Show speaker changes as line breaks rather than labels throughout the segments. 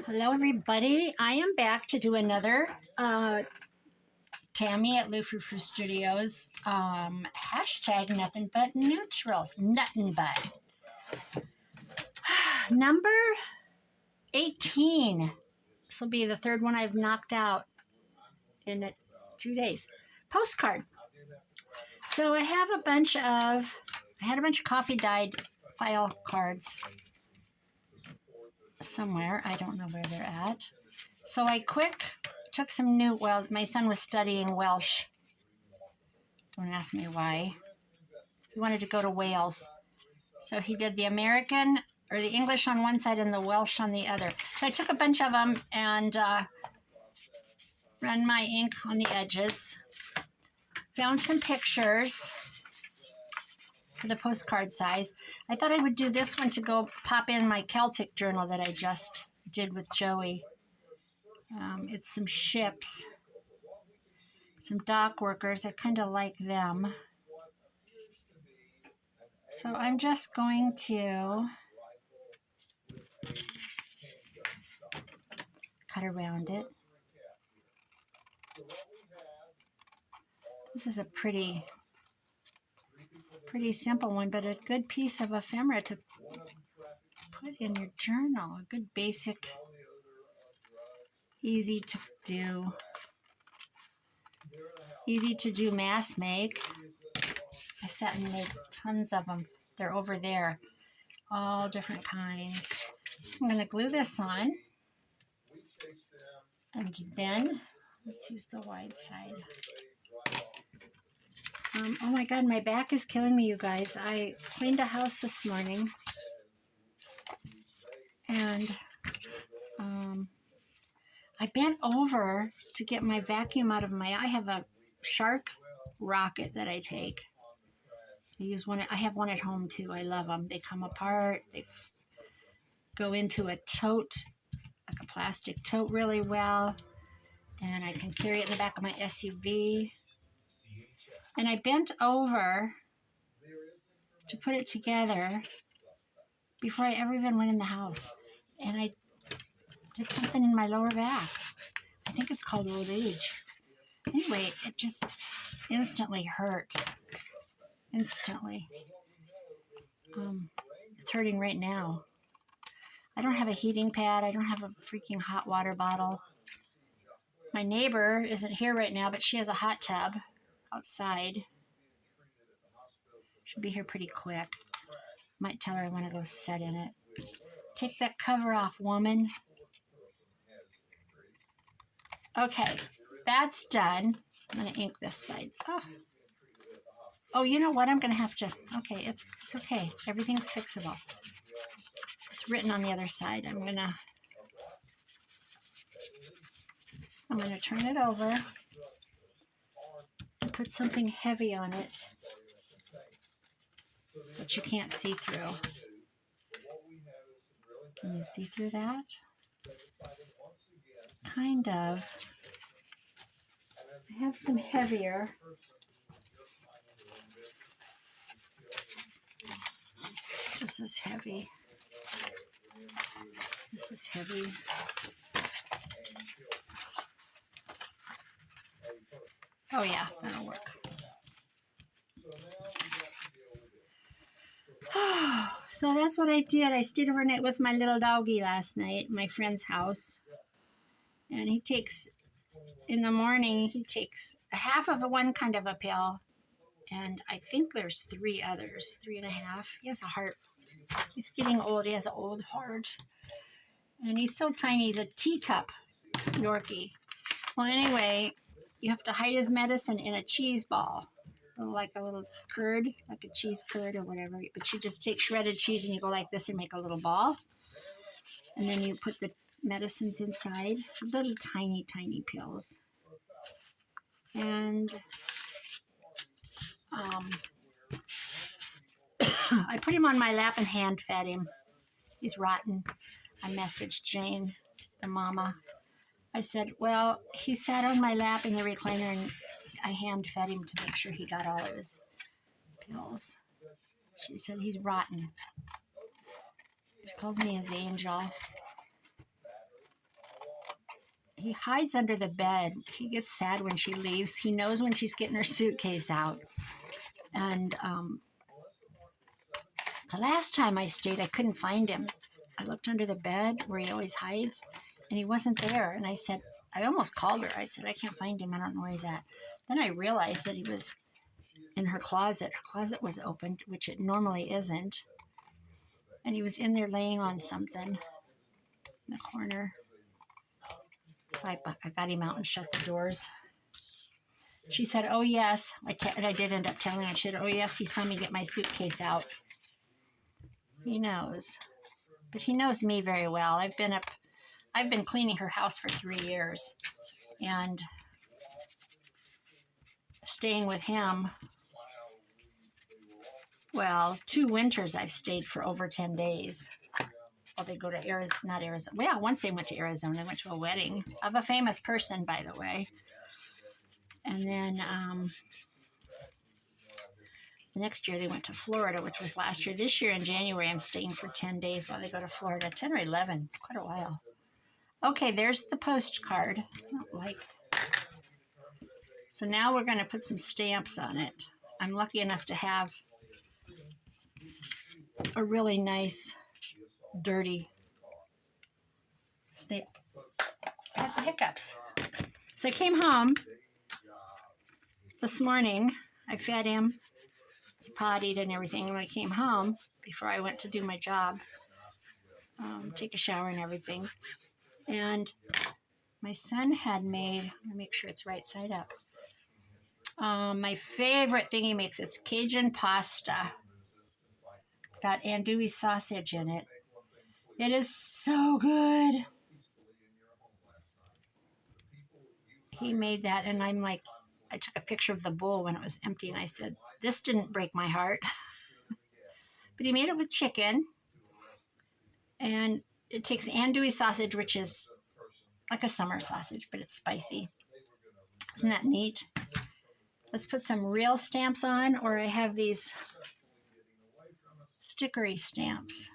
Hello, everybody. I am back to do another Tammy at froustudios. Hashtag nothing but neutrals. Nothing but. Number 18. This will be the third one I've knocked out in 2 days. Postcard. So I had a bunch of coffee dyed file cards somewhere. I don't know where they're at. So I took some new, well, my son was studying Welsh. Don't ask me why. He wanted to go to Wales. So he did the American or the English on one side and the Welsh on the other. So I took a bunch of them and run my ink on the edges. Found some pictures for the postcard size. I thought I would do this one to go pop in my Celtic journal that I just did with Joey. It's some ships, some dock workers. I kind of like them. So I'm just going to cut around it. This is a pretty simple one, but a good piece of ephemera to put in your journal. A good basic, easy to do mass make. I sat and made tons of them. They're over there, all different kinds. So I'm going to glue this on, and then let's use the wide side. Oh my God, my back is killing me, you guys. I cleaned a house this morning, and I bent over to get my vacuum out of I have a Shark rocket that I take. I have one at home too. I love them. They come apart. They go into a tote, like a plastic tote, really well. And I can carry it in the back of my SUV. And I bent over to put it together before I ever even went in the house. And I did something in my lower back. I think it's called old age. Anyway, it just instantly hurt. Instantly. It's hurting right now. I don't have a heating pad. I don't have a freaking hot water bottle. My neighbor isn't here right now, but she has a hot tub outside. She'll be here pretty quick. Might tell her I want to go sit in it. Take that cover off, woman. Okay, that's done. I'm going to ink this side. Oh, you know what? I'm going to have to... Okay, it's okay. Everything's fixable. It's written on the other side. I'm going to turn it over and put something heavy on it that you can't see through. Can you see through that? Kind of. I have some heavier. This is heavy. This is heavy. Oh yeah, that'll work. So that's what I did. I stayed overnight with my little doggy last night at my friend's house. And in the morning, he takes a half of one kind of a pill. And I think there's 3 others, 3.5. He has a heart. He's getting old. He has an old heart. And he's so tiny. He's a teacup Yorkie. Well, anyway, you have to hide his medicine in a cheese ball. Like a little curd, like a cheese curd or whatever. But you just take shredded cheese and you go like this and make a little ball. And then you put the medicines inside. Little tiny, tiny pills. And I put him on my lap and hand fed him. He's rotten. I messaged Jane, the mama. I said, well, he sat on my lap in the recliner and I hand fed him to make sure he got all of his pills. She said, he's rotten. She calls me his angel. he hides under the bed. He gets sad when she leaves. He knows when she's getting her suitcase out. And the last time I stayed, I couldn't find him. I looked under the bed where he always hides, and he wasn't there. And I said, I almost called her. I said, I can't find him. I don't know where he's at. Then I realized that he was in her closet. Her closet was opened, which it normally isn't. And he was in there laying on something in the corner. So I got him out and shut the doors. She said, oh, yes. And I did end up telling her. She said, oh, yes, he saw me get my suitcase out. He knows. But he knows me very well. I've been cleaning her house for 3 years. And staying with him, well, 2 winters I've stayed for over 10 days. Well, they go to Arizona, not Arizona. Well, once they went to Arizona, they went to a wedding of a famous person, by the way. And then the next year they went to Florida, which was last year. This year in January, I'm staying for 10 days while they go to Florida. 10 or 11, quite a while. Okay, there's the postcard. I don't like. So now we're going to put some stamps on it. I'm lucky enough to have a really nice, dirty stamp. I had the hiccups. So I came home this morning. I fed him, he pottied and everything. When I came home, before I went to do my job, take a shower and everything, and my son had made, let me make sure it's right side up, my favorite thing he makes, it's Cajun pasta. It's got andouille sausage in it. It is so good. He made that, and I'm like, I took a picture of the bowl when it was empty, and I said, this didn't break my heart. But he made it with chicken, and it takes andouille sausage, which is like a summer sausage, but it's spicy. Isn't that neat? Let's put some real stamps on, or I have these stickery stamps.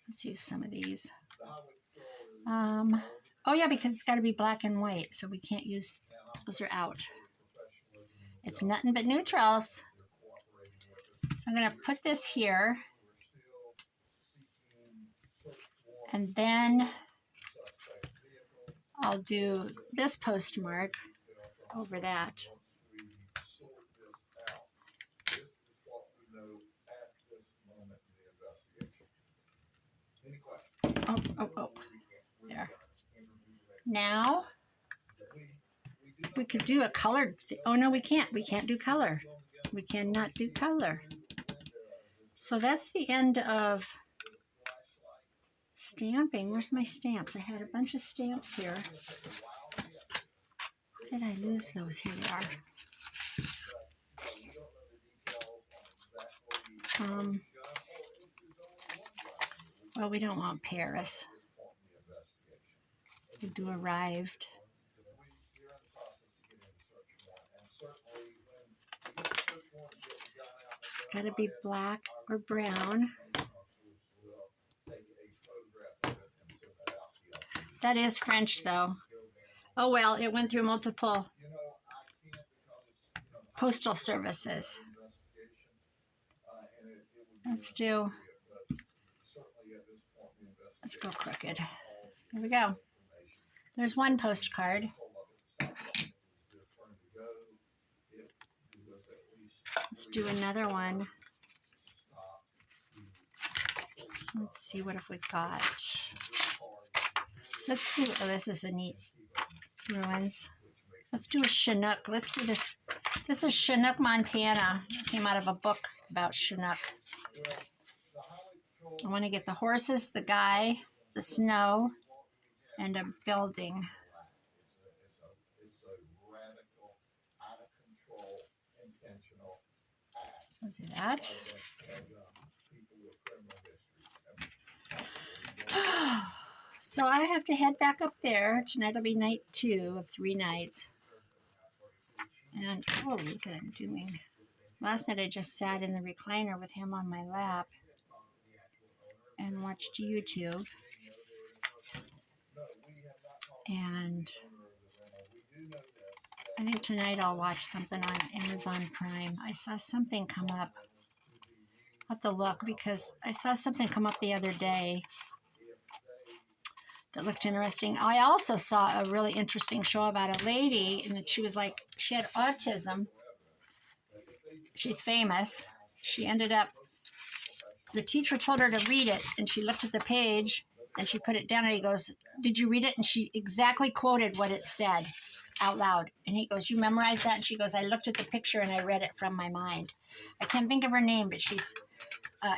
Let's use some of these. Oh yeah, because it's got to be black and white, so we can't use, those are out. It's nothing but neutrals. So I'm going to put this here. And then I'll do this postmark over that. Oh. There. Now, we could do a colored, oh no, we can't. We can't do color. We cannot do color. So that's the end of stamping. Where's my stamps? I had a bunch of stamps here. Where did I lose those? Here they are. Well, we don't want Paris. We'll do arrived. It's got to be black or brown. That is French, though. Oh, well, it went through multiple postal services. Let's go crooked. Here we go. There's one postcard. Let's do another one. Let's see, what have we got? Let's do, oh, this is a neat ruins. Let's do a Chinook. Let's do this. This is Chinook, Montana. It came out of a book about Chinook. I want to get the horses, the guy, the snow, and a building. I'll do that. So I have to head back up there. Tonight will be night 2 of 3 nights. And, oh, look what I'm doing. Last night I just sat in the recliner with him on my lap and watched YouTube. And I think tonight I'll watch something on Amazon Prime. I saw something come up. I'll have to look because I saw something come up the other day that looked interesting. I also saw a really interesting show about a lady, and that she had autism. She's famous. She ended up, the teacher told her to read it, and she looked at the page, and she put it down, and he goes, "Did you read it?" And she exactly quoted what it said out loud. And he goes, "You memorized that?" And she goes, "I looked at the picture and I read it from my mind." I can't think of her name, but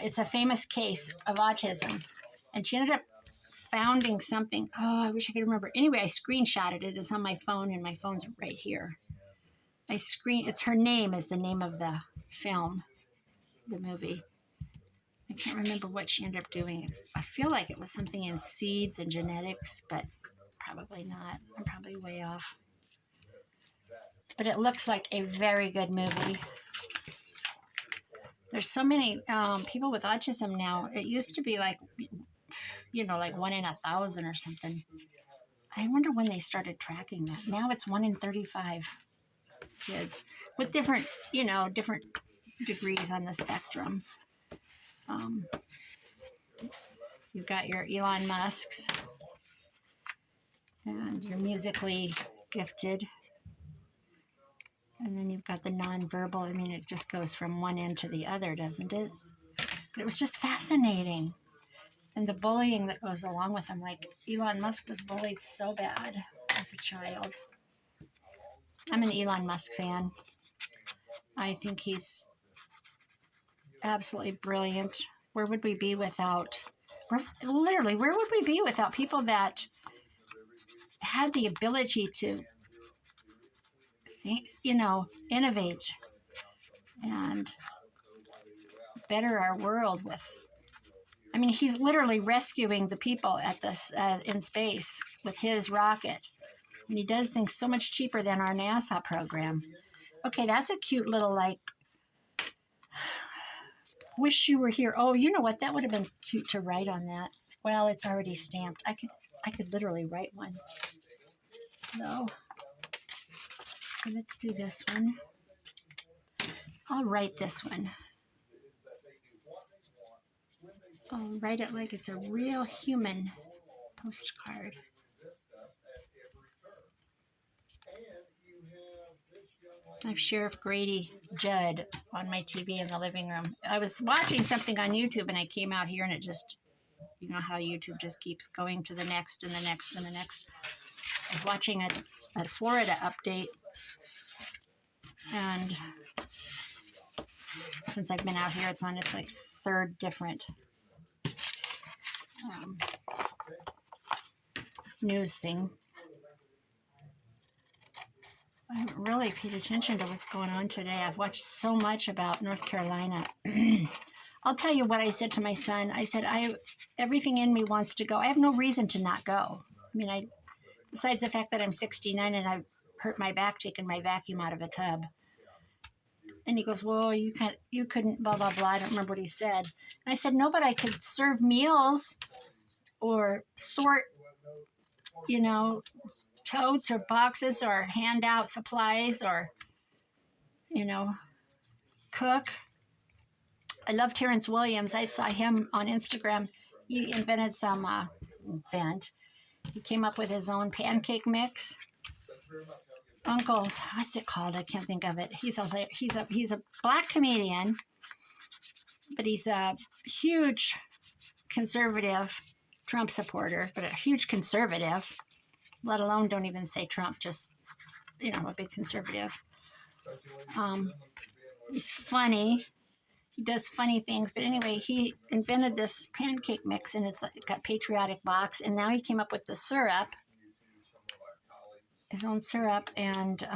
it's a famous case of autism. And she ended up founding something. Oh, I wish I could remember. Anyway, I screenshotted it. It's on my phone, and my phone's right here. It's her name is the name of the film, the movie. I can't remember what she ended up doing. I feel like it was something in seeds and genetics, but probably not. I'm probably way off. But it looks like a very good movie. There's so many people with autism now. It used to be like, like 1 in 1,000 or something. I wonder when they started tracking that. Now it's 1 in 35 kids with different degrees on the spectrum. You've got your Elon Musks and your musically gifted. And then you've got the nonverbal. I mean, it just goes from one end to the other, doesn't it? But it was just fascinating. And the bullying that goes along with them. Like, Elon Musk was bullied so bad as a child. I'm an Elon Musk fan. I think he's absolutely brilliant. Where would we be without people that had the ability to innovate and better our world with. I mean, he's literally rescuing the people at this in space with his rocket, and he does things so much cheaper than our NASA program. Okay, that's a cute little wish you were here. Oh, you know what? That would have been cute to write on that. Well, it's already stamped. I could literally write one. No. Okay, let's do this one. I'll write this one. I'll write it like it's a real human postcard. I have Sheriff Grady Judd on my TV in the living room. I was watching something on YouTube and I came out here and it just, you know how YouTube just keeps going to the next and the next and the next. I was watching a Florida update, and since I've been out here, it's on its third different news thing. I haven't really paid attention to what's going on today. I've watched so much about North Carolina. I'll tell you what I said to my son. I said, everything in me wants to go. I have no reason to not go. I mean, besides the fact that I'm 69 and I hurt my back taking my vacuum out of a tub. And he goes, "Well, you couldn't, blah, blah, blah." I don't remember what he said. And I said, "No, but I could serve meals or sort, totes or boxes or hand out supplies or, cook." I love Terrence Williams. I saw him on Instagram. He invented he came up with his own pancake mix. What's it called? I can't think of it. He's a black comedian, but he's a huge conservative Trump supporter, but a huge conservative, let alone don't even say Trump, just, a big conservative. He's funny. He does funny things, but anyway, he invented this pancake mix, and it's got patriotic box, and now he came up with the syrup, his own syrup, and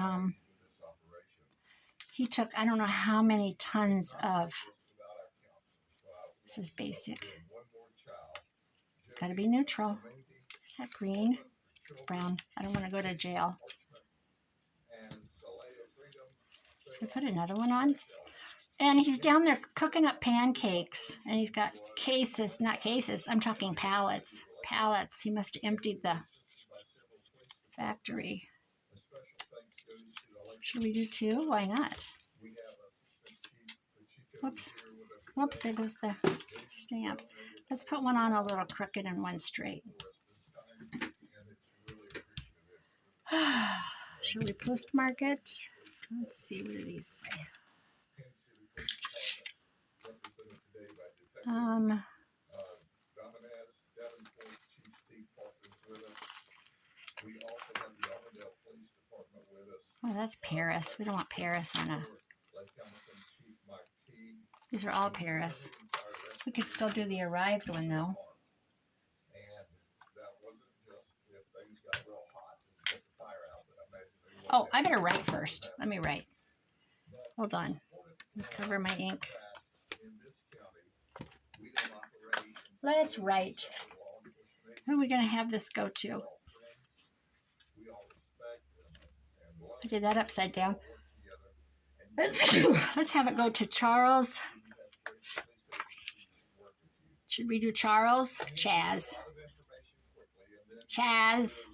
he took, I don't know how many tons of, this is basic. It's got to be neutral. Is that green? It's brown. I don't want to go to jail. Should I put another one on? And he's down there cooking up pancakes, and he's got not cases, I'm talking pallets. He must have emptied Factory. Should we do 2? Why not? Whoops. Whoops, there goes the stamps. Let's put one on a little crooked and one straight. Should we postmark it? Let's see, what do these say? Oh, that's Paris. We don't want Paris on a... These are all Paris. We could still do the arrived one, though. Oh, I better write first. Let me write. Hold on. Cover my ink. Let's write. Who are we going to have this go to? I did that upside down. Let's have it go to Charles. Should we do Charles? Chaz. Chaz.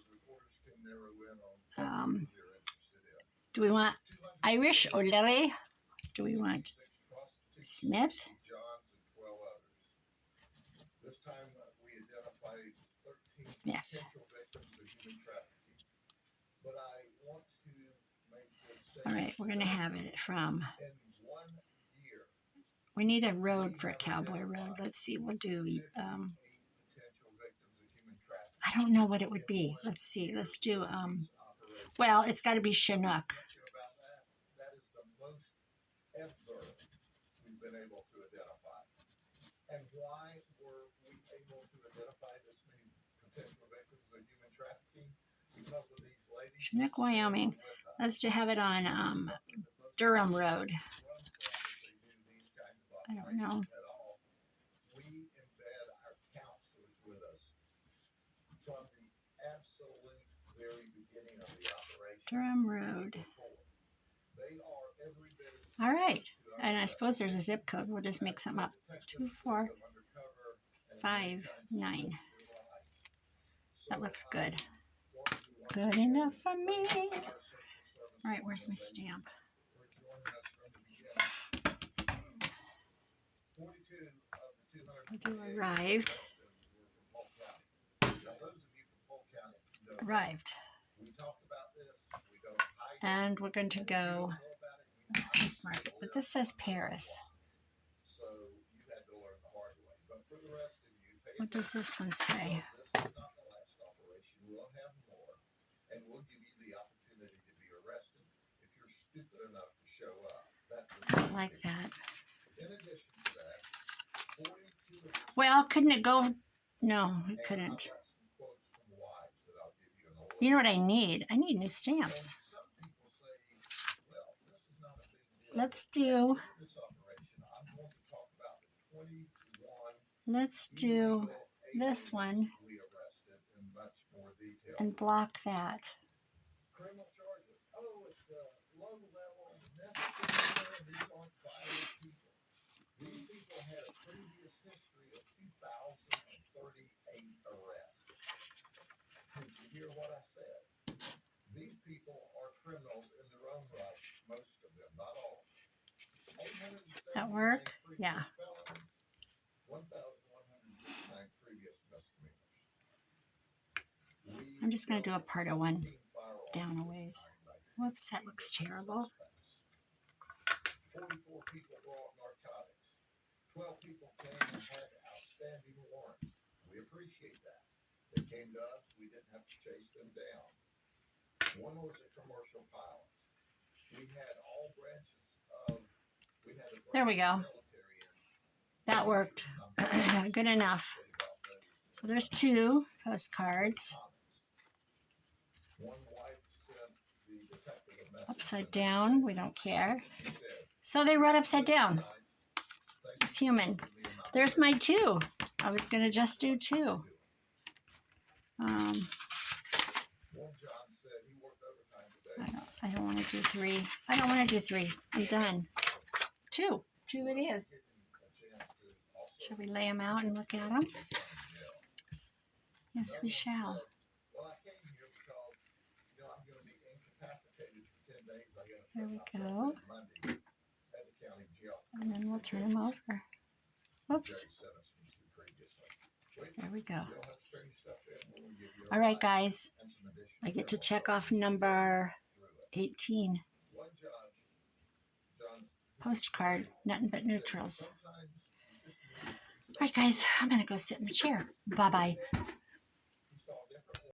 Do we want Irish or Larry? Do we want Smith? Smith. All right, we're going to have it from... We need a road for a cowboy road. Let's see, we'll do... I don't know what it would be. Let's see, let's do... well, it's got to be Chinook. Chinook, Wyoming. Let's have it on Durham Road. I don't know. Durham Road. All right. And I suppose there's a zip code. We'll just make something up. 2459. That looks good. Good enough for me. All right, where's my stamp? We'll do arrived. Arrived. And we're going to go postmark it. But this says Paris. What does this one say? I don't like that. Well, couldn't it go? No, we couldn't. You know what I need? I need new stamps. Let's do this one and block that. That work? Yeah. I'm just going to do a part of one down a ways. Whoops, that looks terrible. 44 people brought narcotics. 12 people came and had outstanding warrants. We appreciate that. They came to us. We didn't have to chase them down. One was a commercial pilot. We had all branches of... There we go. That worked. Good enough. So there's 2 postcards. Upside down, we don't care. So they wrote upside down. It's human. There's my 2. I was going to just do 2. I don't want to do 3. I don't want to do 3. I'm done. 2. 2 it is. Shall we lay them out and look at them? Yes, we shall. There we go. And then we'll turn them over. Oops. There we go. All right, guys. I get to check off number 18. Postcard, nothing but neutrals. All right, guys, I'm going to go sit in the chair. Bye-bye.